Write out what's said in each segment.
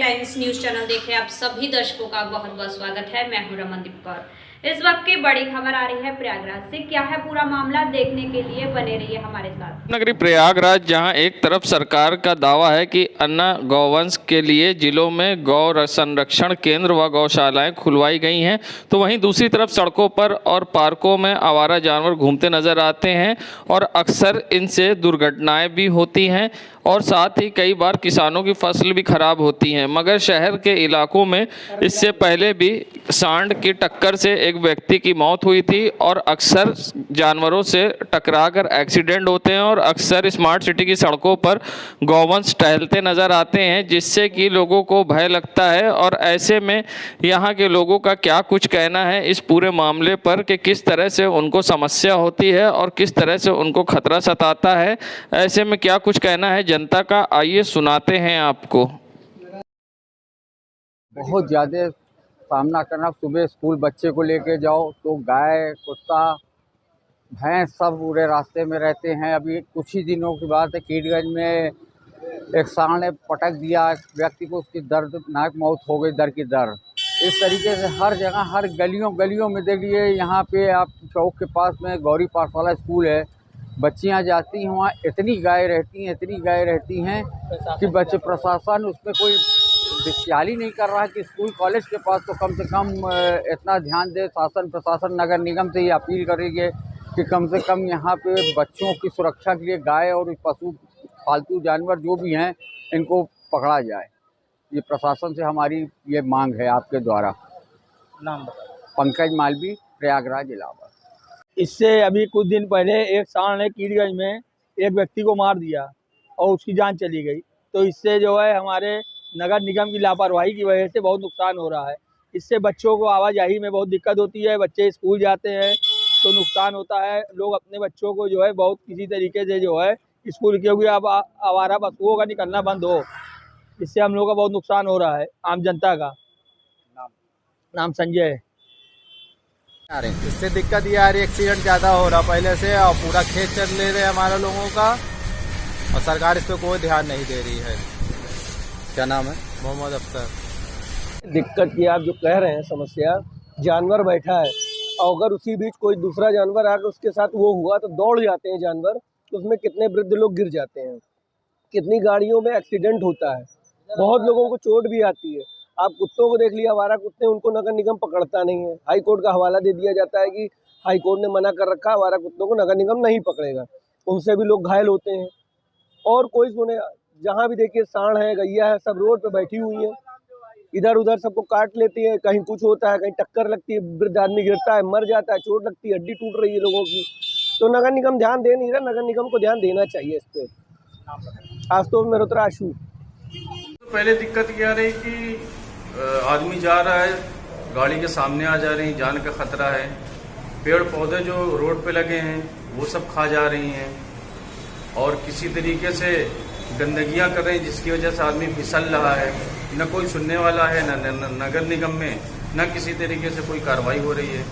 Times news channel देखे आप सभी दर्शकों का बहुत बहुत स्वागत है। मैं हूं रमनदीप कौर। इस वक्त की बड़ी खबर आ रही है प्रयागराज से। क्या है पूरा मामला, देखने के लिए बने रहिए हमारे साथ। नगरी प्रयागराज, जहां एक तरफ सरकार का दावा है कि अन्ना गौवंश के लिए जिलों में गौ संरक्षण केंद्र व गौशालाएं खुलवाई गई हैं, तो वहीं दूसरी तरफ सड़कों पर और पार्कों में आवारा जानवर घूमते नजर आते हैं और अक्सर इनसे दुर्घटनाएं भी होती हैं और साथ ही कई बार किसानों की फसल भी खराब होती हैं। मगर शहर के इलाकों में इससे पहले भी सांड की टक्कर से एक व्यक्ति की मौत हुई थी और अक्सर जानवरों से टकराकर एक्सीडेंट होते हैं और अक्सर स्मार्ट सिटी की सड़कों पर गौवंश टहलते नज़र आते हैं, जिससे कि लोगों को भय लगता है। और ऐसे में यहाँ के लोगों का क्या कुछ कहना है इस पूरे मामले पर कि किस तरह से उनको समस्या होती है और किस तरह से उनको खतरा सताता है, ऐसे में क्या कुछ कहना है जनता का, आइए सुनाते हैं आपको। बहुत ज़्यादा सामना करना। सुबह स्कूल बच्चे को लेके जाओ तो गाय, कुत्ता, भैंस सब पूरे रास्ते में रहते हैं। अभी कुछ ही दिनों की बात है, कीटगंज में एक सांड ने पटक दिया व्यक्ति को, उसकी दर्दनाक मौत हो गई दर की दर। इस तरीके से हर जगह, हर गलियों में देखिए। यहाँ पे आप चौक के पास में गौरी पाठशाला स्कूल है, बच्चियाँ जाती हैं वहाँ, इतनी गाय रहती हैं कि बच्चे, प्रशासन उसमें कोई ख्याल ही नहीं कर रहा है कि स्कूल कॉलेज के पास तो कम से कम इतना ध्यान दे। शासन प्रशासन नगर निगम से ये अपील करेंगे कि कम से कम यहाँ पे बच्चों की सुरक्षा के लिए गाय और पशु पालतू जानवर जो भी हैं इनको पकड़ा जाए। ये प्रशासन से हमारी ये मांग है आपके द्वारा। नाम पंकज मालवी, प्रयागराज, इलाहाबाद। इससे अभी कुछ दिन पहले एक सांड ने कीटगंज में एक व्यक्ति को मार दिया और उसकी जान चली गई। तो इससे जो है हमारे नगर निगम की लापरवाही की वजह से बहुत नुकसान हो रहा है। इससे बच्चों को आवाजाही में बहुत दिक्कत होती है, बच्चे स्कूल जाते हैं तो नुकसान होता है। लोग अपने बच्चों को जो है बहुत किसी तरीके से जो है स्कूल, क्योंकि अब आवारा पशुओं का निकलना बंद हो, इससे हम लोग का बहुत नुकसान हो रहा है आम जनता का। नाम संजय है। इससे दिक्कत ये आ रही है, एक्सीडेंट ज़्यादा हो रहा पहले से और पूरा खेत चल ले रहे हमारे लोगों का और सरकार इस पर कोई ध्यान नहीं दे रही है। क्या नाम है? मोहम्मद अख्तर। दिक्कत की आप जो कह रहे हैं समस्या, जानवर बैठा है और अगर उसी बीच कोई दूसरा जानवर आकर उसके साथ वो हुआ तो दौड़ जाते हैं जानवर, तो उसमें कितने वृद्ध लोग गिर जाते हैं, कितनी गाड़ियों में एक्सीडेंट होता है, बहुत लोगों को चोट भी आती है। आप कुत्तों को देख लिया, आवारा कुत्ते, उनको नगर निगम पकड़ता नहीं है। हाई कोर्ट का हवाला दे दिया जाता है कि हाई कोर्ट ने मना कर रखा, आवारा कुत्तों को नगर निगम नहीं पकड़ेगा, उनसे भी लोग घायल होते हैं। और कोई सुने, जहाँ भी देखिए सांड है, गैया है, सब रोड पे बैठी हुई है, इधर उधर सबको काट लेती है। कहीं कुछ होता है, कहीं टक्कर लगती है, वृद्ध आदमी गिरता है, मर जाता है, चोट लगती है, हड्डी टूट रही है लोगों की। तो नगर निगम ध्यान दे नहीं रहा, नगर निगम को ध्यान देना चाहिए इस पर। आज तो मेरा आशु। पहले दिक्कत क्या रही कि आदमी जा रहा है, गाड़ी के सामने आ जा रही, जान का खतरा है। पेड़ पौधे जो रोड पे लगे हैं वो सब खा जा रही हैं और किसी तरीके से गंदगियां कर रही हैं, जिसकी वजह से आदमी फिसल रहा है। न कोई सुनने वाला है, न नगर निगम में न किसी तरीके से कोई कार्रवाई हो रही है।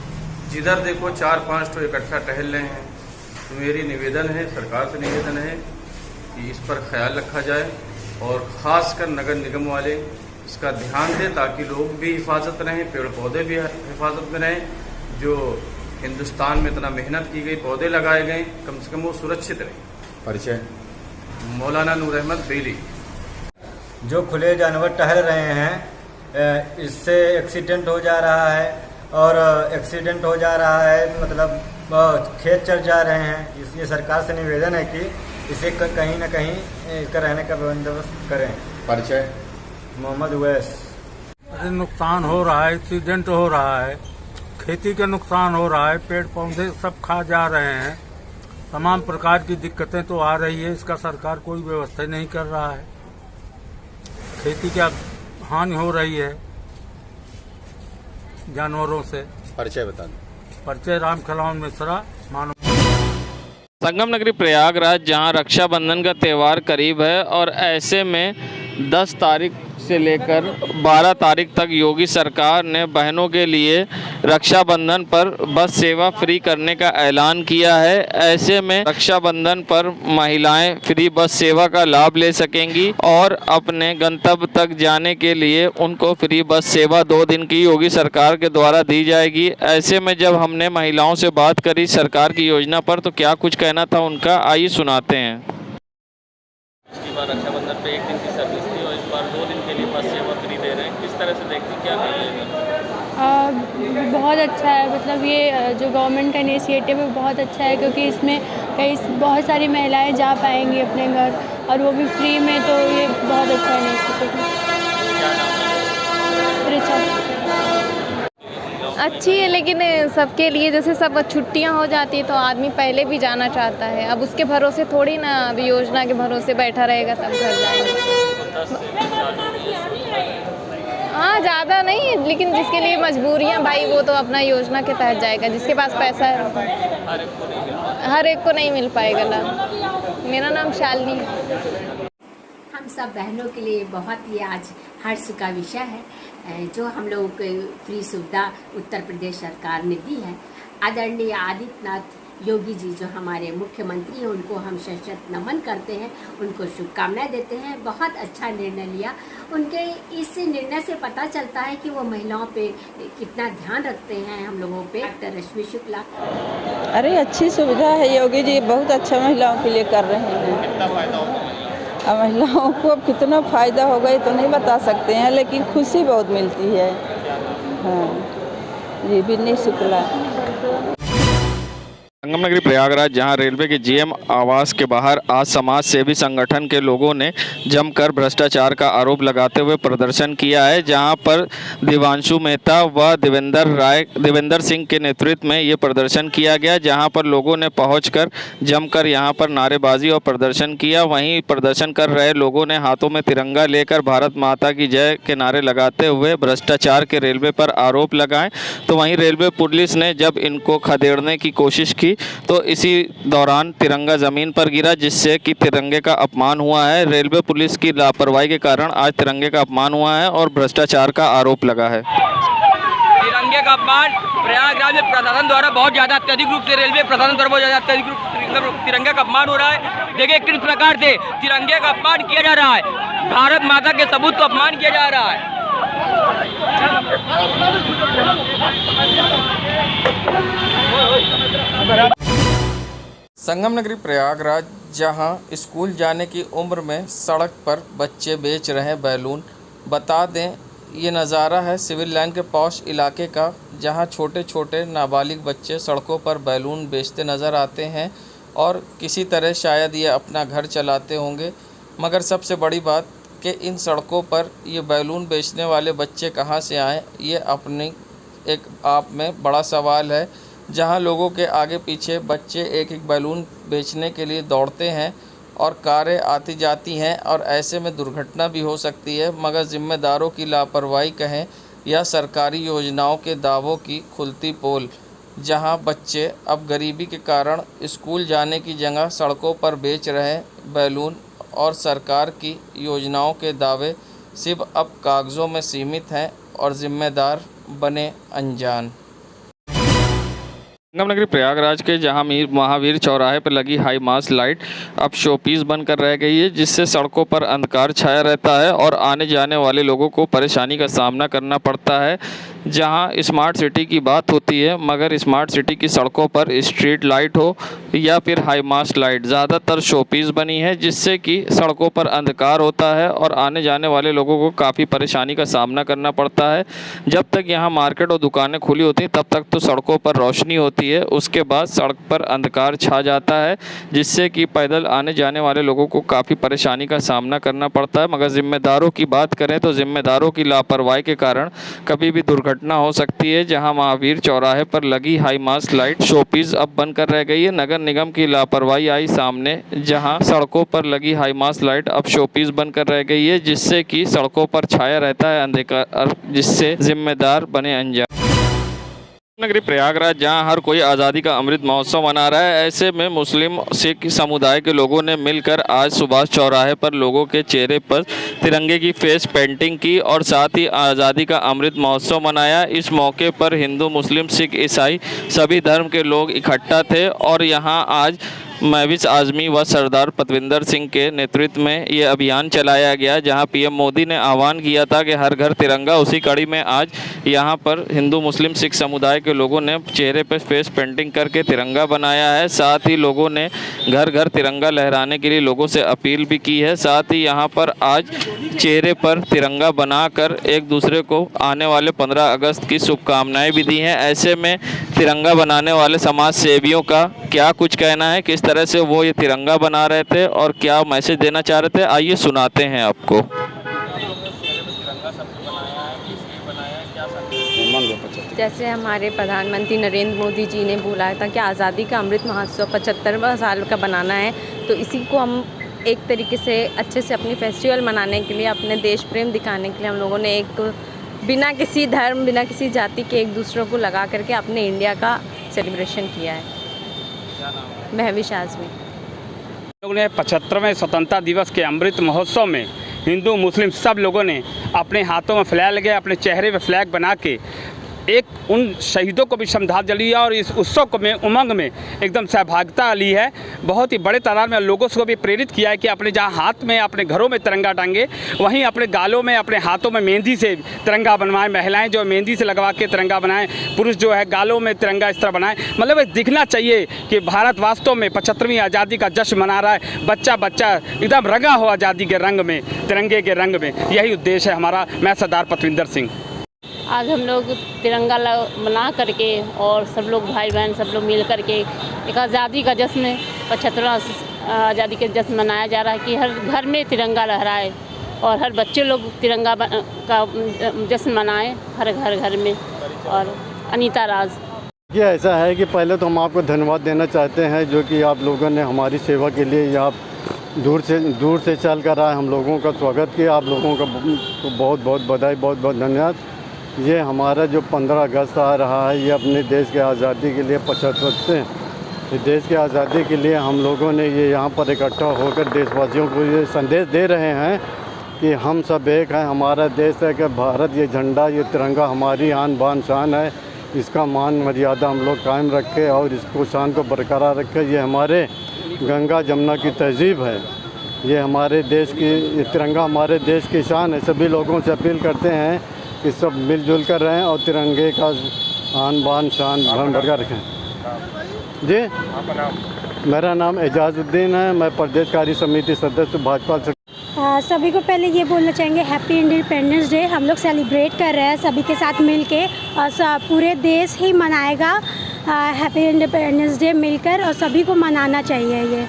जिधर देखो 4-5 तो इकट्ठा टहल रहे हैं। तो मेरी निवेदन है, सरकार से निवेदन है कि इस पर ख्याल रखा जाए और ख़ासकर नगर निगम वाले इसका ध्यान दें ताकि लोग भी हिफाजत रहें, पेड़ पौधे भी हिफाजत में रहें। जो हिंदुस्तान में इतना मेहनत की गई, पौधे लगाए गए, कम से कम वो सुरक्षित रहें। परिचय? मौलाना नूर अहमद बेली। जो खुले जानवर टहल रहे हैं इससे एक्सीडेंट हो जा रहा है और एक्सीडेंट हो जा रहा है, मतलब खेत चल जा रहे हैं। इसलिए सरकार से निवेदन है कि इसे कहीं ना कहीं इसका रहने का बंदोबस्त करें। परिचय? मोहम्मद उवैस। नुकसान हो रहा है, एक्सीडेंट हो रहा है, खेती का नुकसान हो रहा है, पेड़ पौधे सब खा जा रहे हैं, तमाम प्रकार की दिक्कतें तो आ रही है। इसका सरकार कोई व्यवस्था नहीं कर रहा है, खेती का हानि हो रही है जानवरों से। परिचय बता दें। परिचय राम खिलावन मिश्रा, मानव। संगम नगरी प्रयागराज, जहां रक्षाबंधन का त्यौहार करीब है और ऐसे में 10 तारीख से लेकर 12 तारीख तक योगी सरकार ने बहनों के लिए रक्षाबंधन पर बस सेवा फ्री करने का ऐलान किया है। ऐसे में रक्षाबंधन पर महिलाएं फ्री बस सेवा का लाभ ले सकेंगी और अपने गंतव्य तक जाने के लिए उनको फ्री बस सेवा 2 दिन की योगी सरकार के द्वारा दी जाएगी। ऐसे में जब हमने महिलाओं से बात करी सरकार की योजना पर तो क्या कुछ कहना था उनका, आइए सुनाते हैं। पिछली बार रक्षाबंधन पे 1 दिन की सर्विस थी और इस बार 2 दिन के लिए बस सेवा फ्री दे रहे हैं, किस तरह से देखते हैं, क्या कहेंगे? बहुत अच्छा है, मतलब ये जो गवर्नमेंट का इनिशिएटिव है बहुत अच्छा है, क्योंकि इसमें कई बहुत सारी महिलाएं जा पाएंगी अपने घर और वो भी फ्री में, तो ये बहुत अच्छा इनिशिएटिव है। अच्छी है, लेकिन सबके लिए जैसे सब छुट्टियां हो जाती है तो आदमी पहले भी जाना चाहता है। अब उसके भरोसे थोड़ी ना, अब योजना के भरोसे बैठा रहेगा तब घर जाएंगे। हाँ, ज़्यादा नहीं, लेकिन जिसके लिए मजबूरियां भाई वो तो अपना योजना के तहत जाएगा। जिसके पास पैसा है हर एक को नहीं मिल पाएगा लाभ। मेरा नाम शालिनी है। हम सब बहनों के लिए बहुत ही आज हर्ष का विषय है जो हम लोगों को फ्री सुविधा उत्तर प्रदेश सरकार ने दी है। आदरणीय आदित्यनाथ योगी जी जो हमारे मुख्यमंत्री हैं उनको हम सशक्त नमन करते हैं, उनको शुभकामनाएं देते हैं। बहुत अच्छा निर्णय लिया। उनके इस निर्णय से पता चलता है कि वो महिलाओं पे कितना ध्यान रखते हैं हम लोगों पे। डॉक्टर रश्मि शुक्ला। अरे अच्छी सुविधा है, योगी जी बहुत अच्छा महिलाओं के लिए कर रहे हैं। कितना फायदा होगा महिलाओं को अब कितना फ़ायदा होगा ये तो नहीं बता सकते हैं, लेकिन खुशी बहुत मिलती है। हाँ जी, बिन्नी शुक्ला। संगम नगरी प्रयागराज जहां रेलवे के जीएम आवास के बाहर आज समाज सेवी संगठन के लोगों ने जमकर भ्रष्टाचार का आरोप लगाते हुए प्रदर्शन किया है, जहां पर दिवांशु मेहता व देवेंद्र सिंह के नेतृत्व में ये प्रदर्शन किया गया, जहां पर लोगों ने पहुंचकर जमकर यहां पर नारेबाजी और प्रदर्शन किया। वहीं प्रदर्शन कर रहे लोगों ने हाथों में तिरंगा लेकर भारत माता की जय के नारे लगाते हुए भ्रष्टाचार के रेलवे पर आरोप लगाए। तो वहीं रेलवे पुलिस ने जब इनको खदेड़ने की कोशिश की तो इसी दौरान तिरंगा जमीन पर गिरा, जिससे कि तिरंगे का अपमान हुआ है। रेलवे पुलिस की लापरवाही के कारण आज तिरंगे का अपमान हुआ है और भ्रष्टाचार का आरोप लगा है। तिरंगे का अपमान प्रयागराज में प्रशासन द्वारा बहुत ज़्यादा अत्यधिक रूप से रेलवे प्रशासन द्वारा बहुत ज़्यादा अत्यधिक रूप तिरंगे का अपमान हो रहा है। देखिए किस प्रकार से तिरंगे का अपमान किया जा रहा है, भारत माता के सबूत को अपमान किया जा रहा है। संगम नगरी प्रयागराज जहां स्कूल जाने की उम्र में सड़क पर बच्चे बेच रहे हैं बैलून। बता दें ये नज़ारा है सिविल लाइन के पॉश इलाके का, जहां छोटे छोटे नाबालिग बच्चे सड़कों पर बैलून बेचते नज़र आते हैं और किसी तरह शायद ये अपना घर चलाते होंगे। मगर सबसे बड़ी बात कि इन सड़कों पर ये बैलून बेचने वाले बच्चे कहाँ से आए, ये अपनी एक आप में बड़ा सवाल है। जहां लोगों के आगे पीछे बच्चे एक एक बैलून बेचने के लिए दौड़ते हैं और कारें आती जाती हैं और ऐसे में दुर्घटना भी हो सकती है। मगर ज़िम्मेदारों की लापरवाही कहें या सरकारी योजनाओं के दावों की खुलती पोल, जहां बच्चे अब गरीबी के कारण स्कूल जाने की जगह सड़कों पर बेच रहे बैलून और सरकार की योजनाओं के दावे सिर्फ अब कागज़ों में सीमित हैं और ज़िम्मेदार बने अनजान। संगम नगरी प्रयागराज के जहां महावीर चौराहे पर लगी हाई मास्ट लाइट अब शोपीस बनकर रह गई है, जिससे सड़कों पर अंधकार छाया रहता है और आने जाने वाले लोगों को परेशानी का सामना करना पड़ता है। जहां स्मार्ट सिटी की बात होती है, मगर स्मार्ट सिटी की सड़कों पर स्ट्रीट लाइट हो या फिर हाई मास्ट लाइट ज़्यादातर शोपीस बनी है, जिससे कि सड़कों पर अंधकार होता है और आने जाने वाले लोगों को काफ़ी परेशानी का सामना करना पड़ता है। जब तक यहाँ मार्केट और दुकानें खुली होती हैं तब तक तो सड़कों पर रोशनी होती है, उसके बाद सड़क पर अंधकार छा जाता है, जिससे कि पैदल आने जाने वाले लोगों को काफ़ी परेशानी का सामना करना पड़ता है। मगर ज़िम्मेदारों की बात करें तो ज़िम्मेदारों की लापरवाही के कारण कभी भी दुर्घटना हो सकती है। जहां महावीर चौराहे पर लगी हाई मास्ट लाइट शोपीस अब बनकर रह गई है। नगर निगम की लापरवाही आई सामने, जहां सड़कों पर लगी हाई मास्ट लाइट अब शोपीस बनकर रह गई है, जिससे कि सड़कों पर छाया रहता है अंधकार, जिससे जिम्मेदार बने अनजान। नगरी प्रयागराज जहां हर कोई आज़ादी का अमृत महोत्सव मना रहा है, ऐसे में मुस्लिम सिख समुदाय के लोगों ने मिलकर आज सुभाष चौराहे पर लोगों के चेहरे पर तिरंगे की फेस पेंटिंग की और साथ ही आज़ादी का अमृत महोत्सव मनाया। इस मौके पर हिंदू, मुस्लिम, सिख, ईसाई सभी धर्म के लोग इकट्ठा थे और यहां आज महविश आज़मी व सरदार पतविंदर सिंह के नेतृत्व में ये अभियान चलाया गया, जहां पीएम मोदी ने आह्वान किया था कि हर घर तिरंगा। उसी कड़ी में आज यहां पर हिंदू, मुस्लिम, सिख समुदाय के लोगों ने चेहरे पर फेस पेंटिंग करके तिरंगा बनाया है। साथ ही लोगों ने घर घर तिरंगा लहराने के लिए लोगों से अपील भी की है। साथ ही यहाँ पर आज चेहरे पर तिरंगा बनाकर एक दूसरे को आने वाले 15 अगस्त की शुभकामनाएँ भी दी हैं। ऐसे में तिरंगा बनाने वाले समाज सेवियों का क्या कुछ कहना है, किस तरह से वो ये तिरंगा बना रहे थे और क्या मैसेज देना चाह रहे थे, आइए सुनाते हैं आपको। जैसे हमारे प्रधानमंत्री नरेंद्र मोदी जी ने बोला था कि आज़ादी का अमृत महोत्सव 75वां साल का बनाना है, तो इसी को हम एक तरीके से अच्छे से अपनी फेस्टिवल मनाने के लिए, अपने देश प्रेम दिखाने के लिए हम लोगों ने एक बिना किसी धर्म, बिना किसी जाति के एक दूसरों को लगा करके अपने इंडिया का सेलिब्रेशन किया है। महविश आज़मी लोगों ने 75वें स्वतंत्रता दिवस के अमृत महोत्सव में हिंदू, मुस्लिम सब लोगों ने अपने हाथों में फ्लैग लगे, अपने चेहरे पे फ्लैग बना के एक उन शहीदों को भी श्रद्धांजलि दिया और इस उत्सव में उमंग में एकदम सहभागिता ली है। बहुत ही बड़े तादाद में लोगों को भी प्रेरित किया है कि अपने जहां हाथ में, अपने घरों में तिरंगा टांगे, वहीं अपने गालों में, अपने हाथों में मेहंदी से तिरंगा बनवाएं। महिलाएं जो मेहंदी से लगवा के तिरंगा बनाएं, पुरुष जो है गालों में तिरंगा इस तरह बनाएं। मतलब ये दिखना चाहिए कि भारत वास्तव में 75वीं आज़ादी का जश्न मना रहा है। बच्चा बच्चा एकदम रंगा हो आज़ादी के रंग में, तिरंगे के रंग में। यही उद्देश्य है हमारा। मैं सरदार पतविंदर सिंह। आज हम लोग तिरंगा बना करके और सब लोग भाई बहन सब लोग मिल करके एक आज़ादी का जश्न, 75वां आज़ादी का जश्न मनाया जा रहा है कि हर घर में तिरंगा लहराए और हर बच्चे लोग तिरंगा का जश्न मनाएं हर घर में। और अनीता राज ये ऐसा है कि पहले तो हम आपको धन्यवाद देना चाहते हैं जो कि आप लोगों ने हमारी सेवा के लिए आप दूर से चल कर आए, हम लोगों का स्वागत किया। आप लोगों का बहुत बहुत बधाई, बहुत बहुत धन्यवाद। ये हमारा जो 15 अगस्त आ रहा है, ये अपने देश के आज़ादी के लिए 75 देश की आज़ादी के लिए हम लोगों ने ये यहाँ पर इकट्ठा होकर देशवासियों को ये संदेश दे रहे हैं कि हम सब एक हैं। हमारा देश है कि भारत, ये झंडा, ये तिरंगा हमारी आन बान शान है। इसका मान मर्यादा हम लोग कायम रखें और इसको शान को बरकरार रखें। ये हमारे गंगा जमुना की तहज़ीब है, ये हमारे देश की, ये तिरंगा हमारे देश की शान है। सभी लोगों से अपील करते हैं कि सब मिलजुल कर रहें और तिरंगे का आन बान शान बरकरार रखें। जी, मेरा नाम एजाजुद्दीन है, मैं प्रदेश कार्य समिति सदस्य भाजपा से। सभी को पहले ये बोलना चाहेंगे हैप्पी इंडिपेंडेंस डे। हम लोग सेलिब्रेट कर रहे हैं सभी के साथ मिलके और पूरे देश ही मनाएगा हैप्पी इंडिपेंडेंस डे मिलकर, और सभी को मनाना चाहिए। ये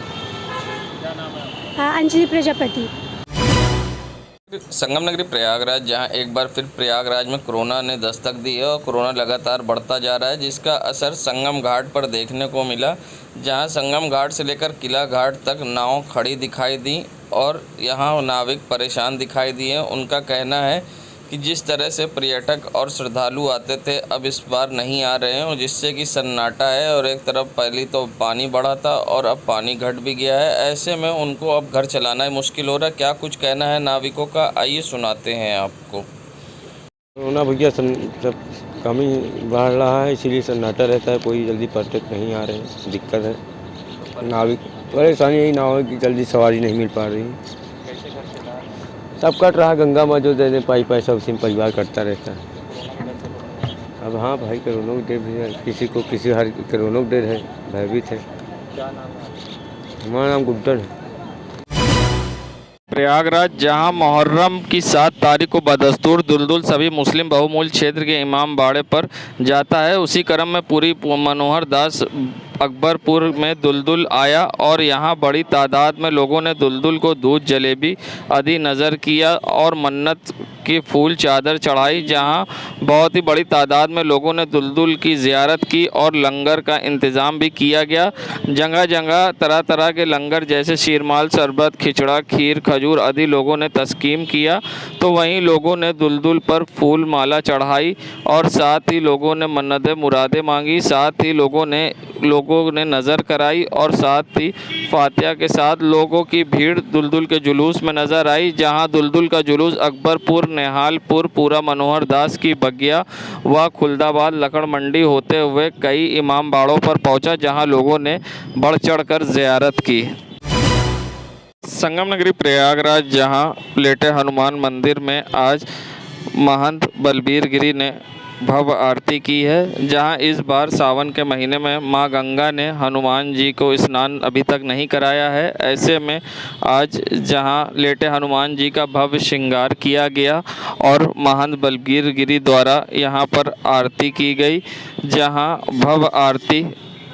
अंजलि प्रजापति। संगम नगरी प्रयागराज, जहां एक बार फिर प्रयागराज में कोरोना ने दस्तक दी है और कोरोना लगातार बढ़ता जा रहा है, जिसका असर संगम घाट पर देखने को मिला, जहां संगम घाट से लेकर किला घाट तक नाव खड़ी दिखाई दी और यहां नाविक परेशान दिखाई दिए। उनका कहना है कि जिस तरह से पर्यटक और श्रद्धालु आते थे, अब इस बार नहीं आ रहे हैं, और जिससे कि सन्नाटा है। और एक तरफ पहले तो पानी बढ़ा था और अब पानी घट भी गया है। ऐसे में उनको अब घर चलाना ही मुश्किल हो रहा है। क्या कुछ कहना है नाविकों का, आइए सुनाते हैं आपको। कोरोना भैया सब कम ही बढ़ रहा है, इसीलिए सन्नाटा रहता है, कोई जल्दी पर्यटक नहीं आ रहे हैं, दिक्कत है। नाविक परेशानी यही ना हो कि जल्दी सवारी नहीं मिल पा रही। सब कट रहा, गंगा माँ जो दे दे पाई पैसा उसी में परिवार कटता रहता है। अब हाँ भाई, कोरोना डे भी है, किसी को किसी हर कोरोना डे है, भयभीत है। हमारा नाम गुड्डन है। प्रयागराज, जहां मुहर्रम की 7 तारीख को बदस्तूर दुलदुल सभी मुस्लिम बहुमूल्य क्षेत्र के इमाम बाड़े पर जाता है, उसी क्रम में पूरी मनोहर दास अकबरपुर में दुलदुल आया और यहाँ बड़ी तादाद में लोगों ने दुलदुल को दूध जलेबी आदि नज़र किया और मन्नत की फूल चादर चढ़ाई। जहाँ बहुत ही बड़ी तादाद में लोगों ने दुलदुल की ज़ियारत की और लंगर का इंतज़ाम भी किया गया। जगह जगह तरह तरह के लंगर जैसे शीरमाल, शरबत, खिचड़ा, खीर, खजूर आदि लोगों ने तस्कीम किया। तो वहीं लोगों ने दुलदुल पर फूल माला चढ़ाई और साथ ही लोगों ने मन्नतें मुरादें मांगी। साथ ही लोगों ने नज़र कराई और साथ ही फातिहा के साथ लोगों की भीड़ दुलदुल के जुलूस में नज़र आई। जहां दुलदुल का जुलूस अकबरपुर, निहालपुर, पूरा मनोहर दास की बगिया व खुलदाबाद लकड़ मंडी होते हुए कई इमाम बाड़ों पर पहुंचा, जहां लोगों ने बढ़ चढ़ कर ज़ियारत की। संगम नगरी प्रयागराज, जहां लेटे हनुमान मंदिर में आज महंत बलबीर गिरी ने भव्य आरती की है। जहां इस बार सावन के महीने में मां गंगा ने हनुमान जी को स्नान अभी तक नहीं कराया है। ऐसे में आज जहां लेटे हनुमान जी का भव्य श्रृंगार किया गया और महंत बलबीर गिरी द्वारा यहां पर आरती की गई। जहां भव्य आरती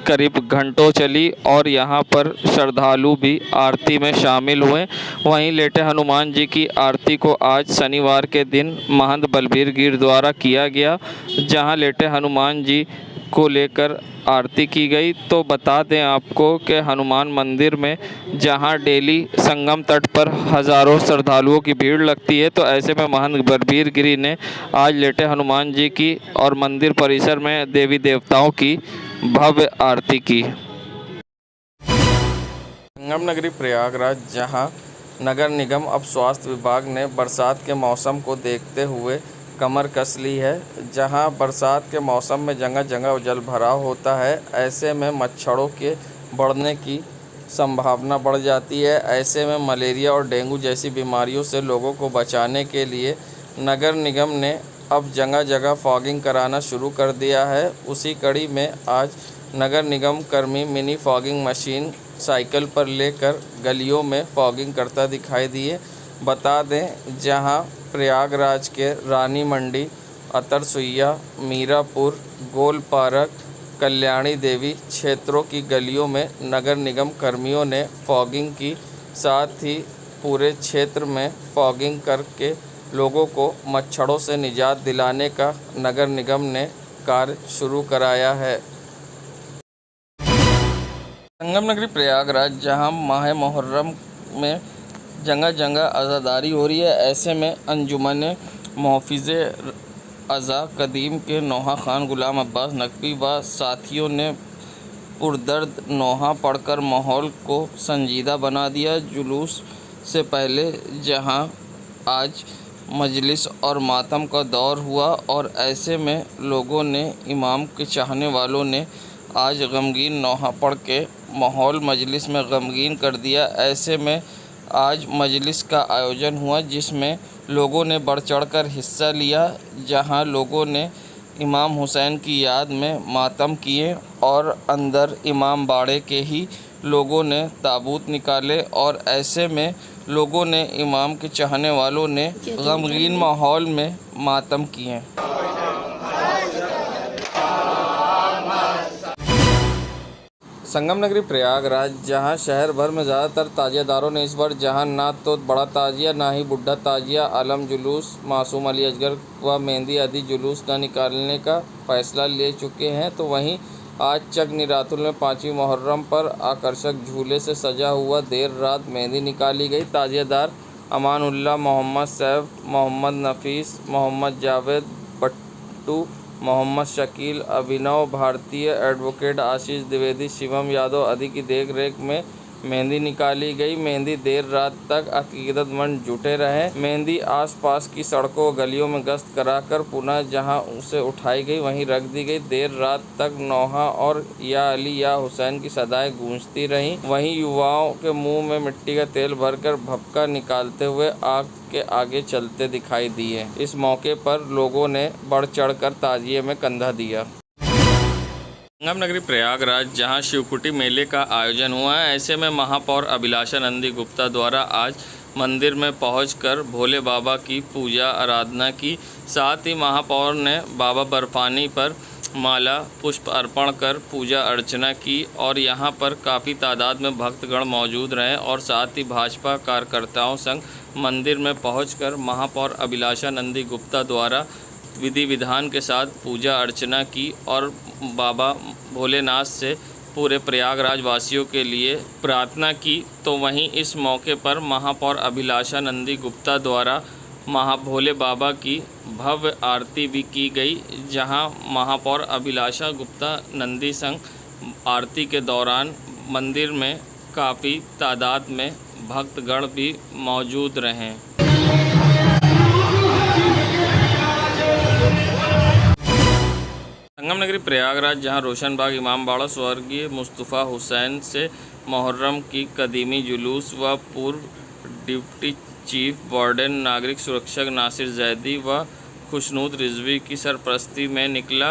करीब घंटों चली और यहाँ पर श्रद्धालु भी आरती में शामिल हुए। वहीं लेटे हनुमान जी की आरती को आज शनिवार के दिन महंत बलबीर गिरी द्वारा किया गया, जहाँ लेटे हनुमान जी को लेकर आरती की गई। तो बता दें आपको कि हनुमान मंदिर में जहां डेली संगम तट पर हज़ारों श्रद्धालुओं की भीड़ लगती है, तो ऐसे में महंत बलबीर गिरी ने आज लेटे हनुमान जी की और मंदिर परिसर में देवी देवताओं की भव्य आरती की। संगम नगरी प्रयागराज, जहां नगर निगम अब स्वास्थ्य विभाग ने बरसात के मौसम को देखते हुए कमर कस ली है। जहां बरसात के मौसम में जगह जगह जल भराव होता है, ऐसे में मच्छरों के बढ़ने की संभावना बढ़ जाती है। ऐसे में मलेरिया और डेंगू जैसी बीमारियों से लोगों को बचाने के लिए नगर निगम ने अब जगह जगह फॉगिंग कराना शुरू कर दिया है। उसी कड़ी में आज नगर निगम कर्मी मिनी फॉगिंग मशीन साइकिल पर लेकर गलियों में फॉगिंग करता दिखाई दिए। बता दें, जहां प्रयागराज के रानी मंडी, अतरसुइया, मीरापुर, गोल पार्क, कल्याणी देवी क्षेत्रों की गलियों में नगर निगम कर्मियों ने फॉगिंग की। साथ ही पूरे क्षेत्र में फॉगिंग करके लोगों को मच्छरों से निजात दिलाने का नगर निगम ने कार्य शुरू कराया है। संगम नगरी प्रयागराज, जहां माह मुहर्रम में जगह जगह अज़ादारी हो रही है, ऐसे में अंजुमन मुहफ़िज़ अज़ा कदीम के नोहा खान गुलाम अब्बास नकवी व साथियों ने पुरदर्द नोहा पढ़कर माहौल को संजीदा बना दिया। जुलूस से पहले जहां आज मजलिस और मातम का दौर हुआ और ऐसे में लोगों ने, इमाम के चाहने वालों ने आज गमगीन नोहा पढ़ के माहौल मजलिस में गमगीन कर दिया। ऐसे में आज मजलिस का आयोजन हुआ, जिसमें लोगों ने बढ़ चढ़कर हिस्सा लिया। जहां लोगों ने इमाम हुसैन की याद में मातम किए और अंदर इमाम बाड़े के ही लोगों ने ताबूत निकाले और ऐसे में लोगों ने, इमाम के चाहने वालों ने गमगीन माहौल में मातम किए। संगम नगरी प्रयागराज, जहां शहर भर में ज़्यादातर ताजियादारों ने इस बार जहां ना तो बड़ा ताजिया ना ही बुढ़ा ताजिया, आलम जुलूस, मासूम अली असगर व मेहंदी आदि जुलूस न निकालने का फ़ैसला ले चुके हैं, तो वहीं आज चक निरातुल में 5वीं मुहर्रम पर आकर्षक झूले से सजा हुआ देर रात मेहंदी निकाली गई। ताजियादार अमानुल्लाह, मोहम्मद सैफ, मोहम्मद नफीस, मोहम्मद जावेद बट्टू, मोहम्मद शकील, अभिनव भारतीय, एडवोकेट आशीष द्विवेदी, शिवम यादव आदि की देख रेख में मेहंदी निकाली गई। मेहंदी देर रात तक अकीदतमंद जुटे रहे। मेहंदी आसपास की सड़कों और गलियों में गश्त कराकर पुनः जहां उसे उठाई गई वहीं रख दी गई। देर रात तक नौहा और या अली या हुसैन की सदाएं गूंजती रहीं। वहीं युवाओं के मुंह में मिट्टी का तेल भरकर भभका निकालते हुए आग के आगे चलते दिखाई दिए। इस मौके पर लोगों ने बढ़ चढ़कर ताजिए में कंधा दिया। संगम नगरी प्रयागराज, जहां शिवकुटी मेले का आयोजन हुआ है, ऐसे में महापौर अभिलाषा नंदी गुप्ता द्वारा आज मंदिर में पहुंचकर भोले बाबा की पूजा आराधना की। साथ ही महापौर ने बाबा बर्फानी पर माला पुष्प अर्पण कर पूजा अर्चना की और यहां पर काफ़ी तादाद में भक्तगण मौजूद रहे और साथ ही भाजपा कार्यकर्ताओं संग मंदिर में पहुंचकर महापौर अभिलाषा नंदी गुप्ता द्वारा विधि विधान के साथ पूजा अर्चना की और बाबा भोलेनाथ से पूरे प्रयागराज वासियों के लिए प्रार्थना की। तो वहीं इस मौके पर महापौर अभिलाषा नंदी गुप्ता द्वारा भोले बाबा की भव्य आरती भी की गई, जहां महापौर अभिलाषा गुप्ता नंदी संग आरती के दौरान मंदिर में काफ़ी तादाद में भक्तगण भी मौजूद रहे। संगम नगरी प्रयागराज, जहां रोशनबाग इमामबाड़ा स्वर्गीय मुस्तफ़ा हुसैन से मुहर्रम की कदीमी जुलूस व पूर्व डिप्टी चीफ वार्डन नागरिक सुरक्षक नासिर जैदी व खुशनूद रिजवी की सरपरस्ती में निकला।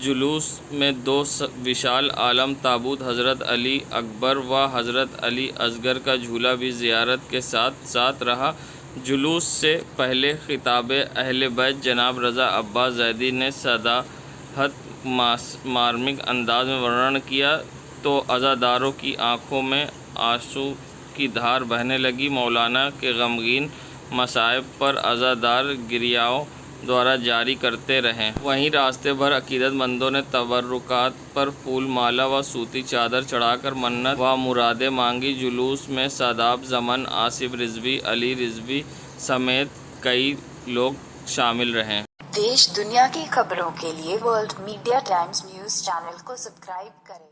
जुलूस में 2 विशाल आलम ताबूत हज़रत अली अकबर व हज़रत अली असगर का झूला भी ज़ियारत के साथ साथ रहा। जुलूस से पहले खिताब अहले बैत जनाब रज़ा अब्बास जैदी ने सदाहत मार्मिक अंदाज में वर्णन किया तो अज़ादारों की आंखों में आंसू की धार बहने लगी। मौलाना के गमगीन मसाइब पर अज़ादार गिरियाओं द्वारा जारी करते रहें। वहीं रास्ते भर अकीदतमंदों ने तबर्रुकात पर फूल माला व सूती चादर चढ़ाकर मन्नत व मुरादें मांगी। जुलूस में सादाब जमन, आसिफ रिजवी, अली रिजवी समेत कई लोग शामिल रहे। देश दुनिया की खबरों के लिए world media times news channel को सब्सक्राइब करें।